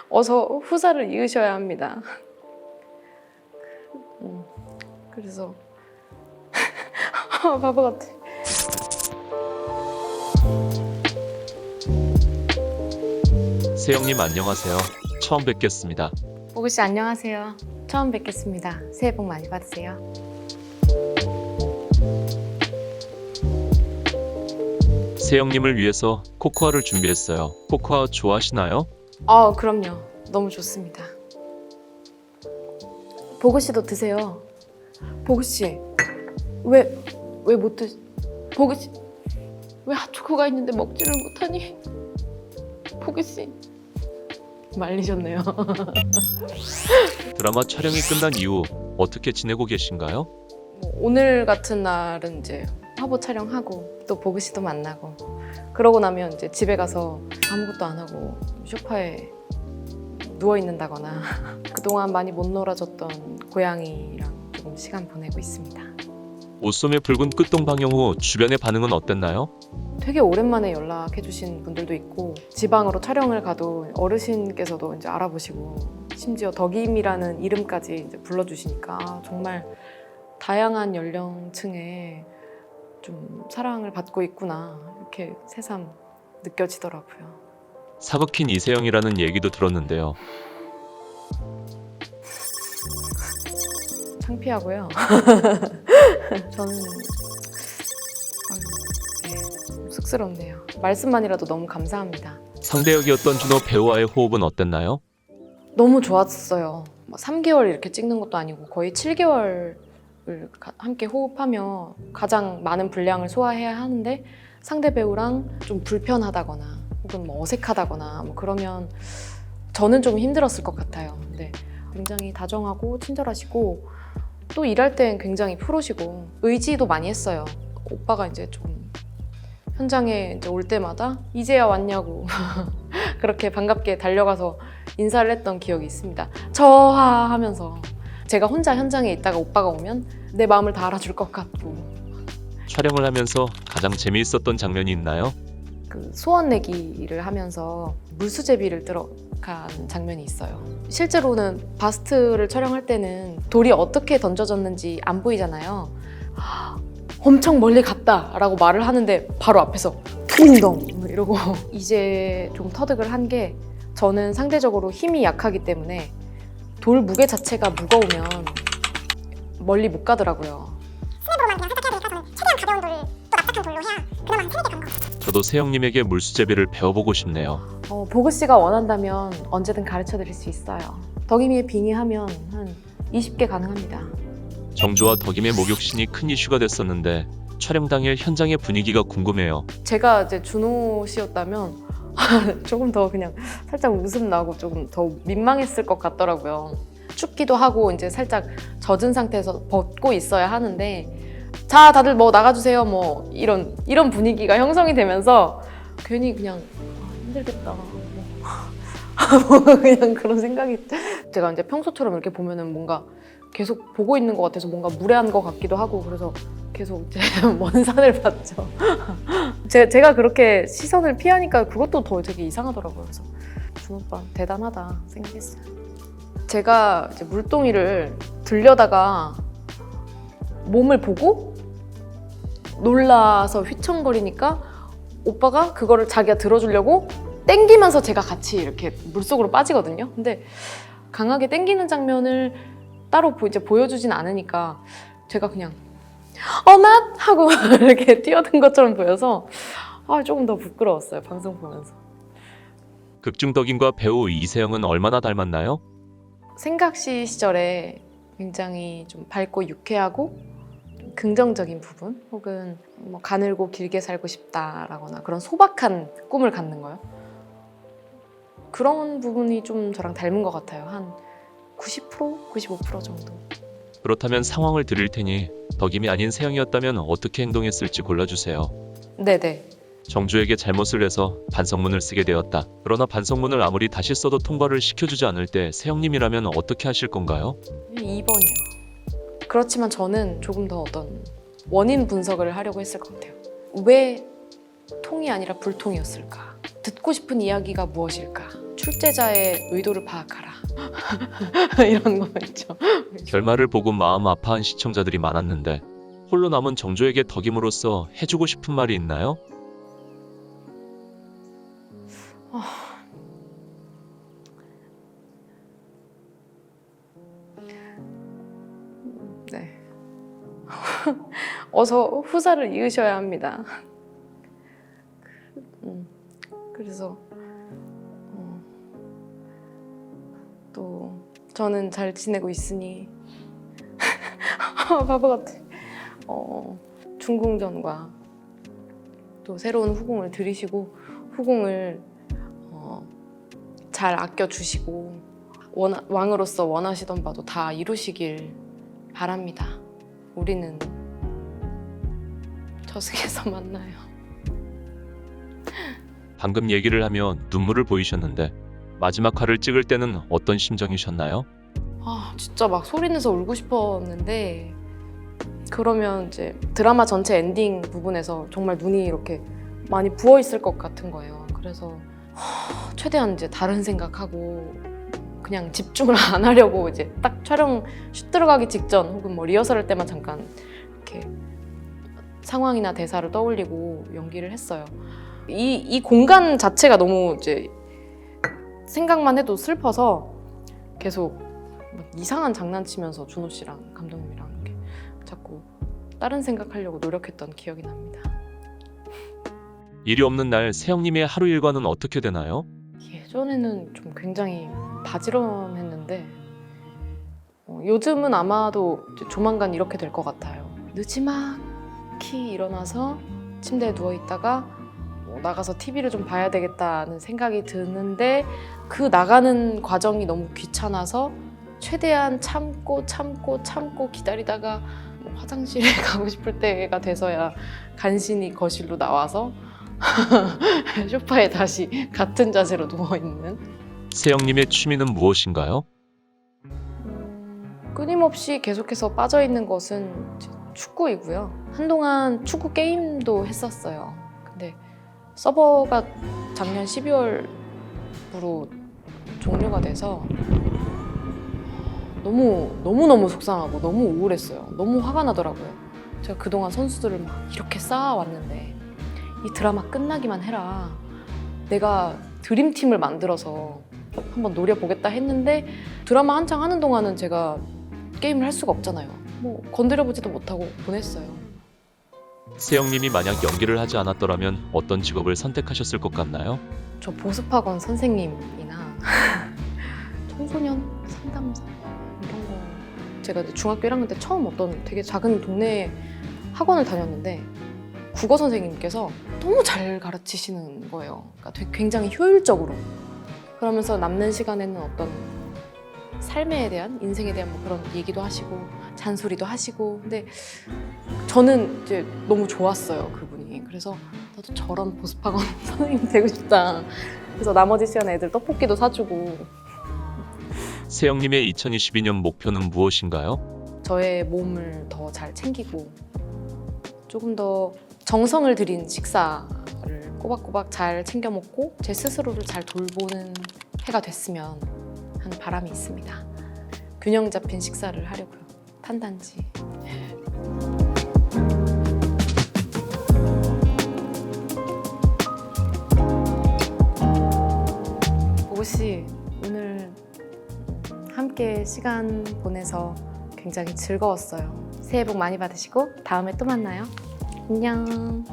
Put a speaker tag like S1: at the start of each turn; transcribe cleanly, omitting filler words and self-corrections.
S1: 어서 후사를 이으셔야 합니다. 그래서 바보 같아.
S2: 세영님 안녕하세요. 처음 뵙겠습니다.
S1: 보구 씨 안녕하세요. 처음 뵙겠습니다. 새해 복 많이 받으세요.
S2: 세영님을 위해서 코코아를 준비했어요. 코코아 좋아하시나요?
S1: 그럼요. 너무 좋습니다. 보구 씨도 드세요. 보구 씨, 왜 못 드? 보구 씨, 왜 핫초코가 있는데 먹지를 못하니? 보구 씨, 말리셨네요.
S2: 드라마 촬영이 끝난 이후 어떻게 지내고 계신가요?
S1: 오늘 같은 날은 이제 화보 촬영하고 또 보구 씨도 만나고 그러고 나면 이제 집에 가서 아무것도 안 하고 소파에 누워 있는다거나 그동안 많이 못 놀아줬던 고양이랑 조금 시간 보내고 있습니다.
S2: 옷소매 붉은 끝동 방영 후 주변의 반응은 어땠나요?
S1: 되게 오랜만에 연락해 주신 분들도 있고 지방으로 촬영을 가도 어르신께서도 이제 알아보시고 심지어 덕임이라는 이름까지 이제 불러주시니까 정말 다양한 연령층에 좀 사랑을 받고 있구나 이렇게 새삼 느껴지더라고요.
S2: 사극힌 이세영이라는 얘기도 들었는데요.
S1: 창피하고요. 저는 쑥스럽네요. 말씀만이라도 너무 감사합니다.
S2: 상대 역이었던 준호 배우와의 호흡은 어땠나요?
S1: 너무 좋았어요. 3개월 이렇게 찍는 것도 아니고 거의 7개월을 함께 호흡하며 가장 많은 분량을 소화해야 하는데 상대 배우랑 좀 불편하다거나 혹은 뭐 어색하다거나 뭐 그러면 저는 좀 힘들었을 것 같아요. 근데 굉장히 다정하고 친절하시고 또 일할 땐 굉장히 프로시고 의지도 많이 했어요. 오빠가 이제 좀 현장에 이제 올 때마다 이제야 왔냐고 그렇게 반갑게 달려가서 인사를 했던 기억이 있습니다. 저하 하면서 제가 혼자 현장에 있다가 오빠가 오면 내 마음을 다 알아줄 것 같고.
S2: 촬영을 하면서 가장 재미있었던 장면이 있나요?
S1: 그 소원 내기를 하면서 물수제비를 들어간 장면이 있어요. 실제로는 바스트를 촬영할 때는 돌이 어떻게 던져졌는지 안 보이잖아요. 엄청 멀리 갔다 라고 말을 하는데 바로 앞에서 퉁덩 이러고 이제 좀 터득을 한 게 저는 상대적으로 힘이 약하기 때문에 돌 무게 자체가 무거우면 멀리 못 가더라고요.
S3: 스냅으로만 그냥 살짝 해야 되니까 저는 최대한 가벼운 돌을 또 납작한 돌로 해야 그나마 한 3-4개 가는 것 같아요.
S2: 저도 세영님에게 물수제비를 배워보고 싶네요.
S1: 보그 씨가 원한다면 언제든 가르쳐 드릴 수 있어요. 덕임이의 빙의하면 한 20개 가능합니다.
S2: 정주와 덕임의 목욕신이 큰 이슈가 됐었는데 촬영 당일 현장의 분위기가 궁금해요.
S1: 제가 이제 준호 씨였다면 조금 더 그냥 살짝 웃음 나고 조금 더 민망했을 것 같더라고요. 춥기도 하고 이제 살짝 젖은 상태에서 벗고 있어야 하는데 자 다들 뭐 나가주세요 뭐 이런 분위기가 형성이 되면서 괜히 그냥 힘들겠다 뭐 그냥 그런 생각이 제가 이제 평소처럼 이렇게 보면은 뭔가 계속 보고 있는 것 같아서 뭔가 무례한 것 같기도 하고 그래서 계속 이제 먼 산을 봤죠. 제가 그렇게 시선을 피하니까 그것도 더 되게 이상하더라고요. 그래서 준 오빠 대단하다 생각했어요. 제가 이제 물동이를 들려다가 몸을 보고 놀라서 휘청거리니까 오빠가 그거를 자기가 들어주려고 땡기면서 제가 같이 이렇게 물속으로 빠지거든요. 근데 강하게 땡기는 장면을 따로 이제 보여주진 않으니까 제가 그냥 어맛! 하고 이렇게 뛰어든 것처럼 보여서 조금 더 부끄러웠어요. 방송 보면서.
S2: 극중 덕임과 배우 이세영은 얼마나 닮았나요?
S1: 생각시 시절에 굉장히 좀 밝고 유쾌하고 좀 긍정적인 부분 혹은 뭐 가늘고 길게 살고 싶다라거나 그런 소박한 꿈을 갖는 거요. 그런 부분이 좀 저랑 닮은 것 같아요. 한 90%? 95% 정도.
S2: 그렇다면 상황을 드릴 테니 덕임이 아닌 세영이었다면 어떻게 행동했을지 골라주세요.
S1: 네네.
S2: 정주에게 잘못을 해서 반성문을 쓰게 되었다. 그러나 반성문을 아무리 다시 써도 통과를 시켜주지 않을 때 세영님이라면 어떻게 하실 건가요?
S1: 2번이요. 그렇지만 저는 조금 더 어떤 원인 분석을 하려고 했을 것 같아요. 왜 통이 아니라 불통이었을까? 듣고 싶은 이야기가 무엇일까? 출제자의 의도를 파악하라. 이런 거 있죠.
S2: 결말을 보고 마음 아파한 시청자들이 많았는데 홀로 남은 정조에게 덕임으로써 해주고 싶은 말이 있나요?
S1: 네. 어서 후사를 이으셔야 합니다. 그래서 또 저는 잘 지내고 있으니 바보 같아. 중궁전과 또 새로운 후궁을 들이시고 후궁을 잘 아껴주시고 왕으로서 원하시던 바도 다 이루시길 바랍니다. 우리는 저승에서 만나요.
S2: 방금 얘기를 하며 눈물을 보이셨는데 마지막 화를 찍을 때는 어떤 심정이셨나요?
S1: 진짜 막 소리내서 울고 싶었는데 그러면 이제 드라마 전체 엔딩 부분에서 정말 눈이 이렇게 많이 부어 있을 것 같은 거예요. 그래서 최대한 이제 다른 생각하고 그냥 집중을 안 하려고 이제 딱 촬영 슛 들어가기 직전 혹은 뭐 리허설 할 때만 잠깐 이렇게 상황이나 대사를 떠올리고 연기를 했어요. 이 공간 자체가 너무 이제 생각만 해도 슬퍼서 계속 이상한 장난치면서 준호 씨랑 감독님이랑 이렇게 자꾸 다른 생각하려고 노력했던 기억이 납니다.
S2: 일이 없는 날 세영님의 하루 일과는 어떻게 되나요?
S1: 예전에는 좀 굉장히 바지런했는데 요즘은 아마도 이제 조만간 이렇게 될 것 같아요. 느지막히 일어나서 침대에 누워있다가 나가서 TV를 좀 봐야 되겠다는 생각이 드는데 그 나가는 과정이 너무 귀찮아서 최대한 참고 기다리다가 화장실에 가고 싶을 때가 돼서야 간신히 거실로 나와서 소파에 다시 같은 자세로 누워있는.
S2: 세영님의 취미는 무엇인가요?
S1: 끊임없이 계속해서 빠져있는 것은 축구이고요. 한동안 축구 게임도 했었어요. 근데 서버가 작년 12월부로 종료가 돼서 너무 속상하고 너무 우울했어요. 너무 화가 나더라고요. 제가 그동안 선수들을 막 이렇게 쌓아왔는데 이 드라마 끝나기만 해라. 내가 드림팀을 만들어서 한번 노려보겠다 했는데 드라마 한창 하는 동안은 제가 게임을 할 수가 없잖아요. 뭐 건드려보지도 못하고 보냈어요.
S2: 세영님이 만약 연기를 하지 않았더라면 어떤 직업을 선택하셨을 것 같나요?
S1: 저 보습학원 선생님이나 청소년 상담사 이런 거. 제가 이제 중학교 1학년 때 처음 어떤 되게 작은 동네 학원을 다녔는데 국어 선생님께서 너무 잘 가르치시는 거예요. 그러니까 되게 굉장히 효율적으로. 그러면서 남는 시간에는 어떤 삶에 대한, 인생에 대한 뭐 그런 얘기도 하시고 잔소리도 하시고. 근데 저는 이제 너무 좋았어요, 그분이. 그래서 나도 저런 보습학원 선생님 되고 싶다. 그래서 나머지 시간에 애들 떡볶이도 사주고.
S2: 세영님의 2022년 목표는 무엇인가요?
S1: 저의 몸을 더 잘 챙기고 조금 더 정성을 들인 식사를 꼬박꼬박 잘 챙겨 먹고 제 스스로를 잘 돌보는 해가 됐으면 하는 바람이 있습니다. 균형 잡힌 식사를 하려고요. 탄단지. 보고씨, 오늘 함께 시간 보내서 굉장히 즐거웠어요. 새해 복 많이 받으시고 다음에 또 만나요. 안녕.